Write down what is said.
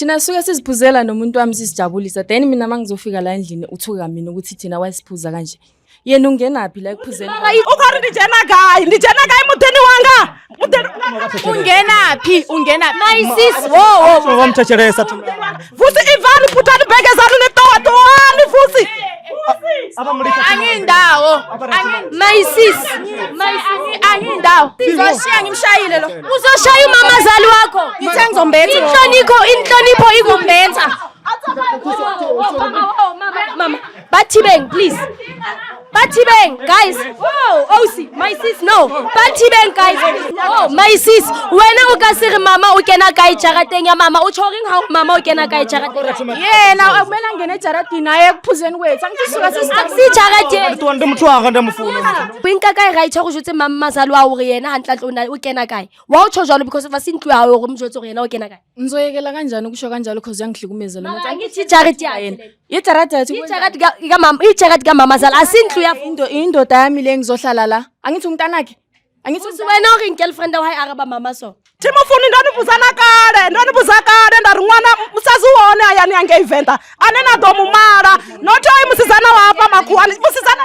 Thina suke siziphuzela nomuntu wami sisijabulisa then mina mangizofika la endlini uthuka mina ukuthi thina wasiphuza kanje. Yena ungenaphi la ekuphuzeni? Ukhona ndijena kai mudeni wanga. Ungenaphi? My sis, wo. Ngomthetshelesa Vusi Ivan putani bheke zalo netoani vusi. Angindawo. My sis. Angindawo. Sizoshiya ngimshayile lo. Uzoshaya umamazali wakho. Ngithe ngizombetha. Inhlonipho ikumbetha. Mama, Batibeng, please. Batibeng, guys. Oh, see, my sis, no. Batibeng, guys. Oh, my sis. Wena ukasiri mama ukena kai jarateng ya mama. Uchoring how mama ukena kai jarateng. Yena akumele angene ejaradini naye ekuphuzeni kwethu. Angisuka Taxi jarateng. Tuwande mthwaga ndamfuna. Winka kai right ho jotse mama mazali wa hore yena hantlantlo ukena kai. Wa utsho jalo because of asintlu ya hore umjotse hore yena ukena kai. Ngizoyekela kanjani ukusho kanjalo because yangihlukumeza lo muntu. Angithi jarati yena. Ijaradi yathi ijarati ka mama zali asintlu ya indoda yami le ngizohlala la. Angithi umntanakhe. Angithi wena uri girlfriend wa araba mama so. Timofuni ndani buzakale ndaringwana musaziwone ayani yange eventa. Anena domumara. Noto musizana wapa makuani musizana.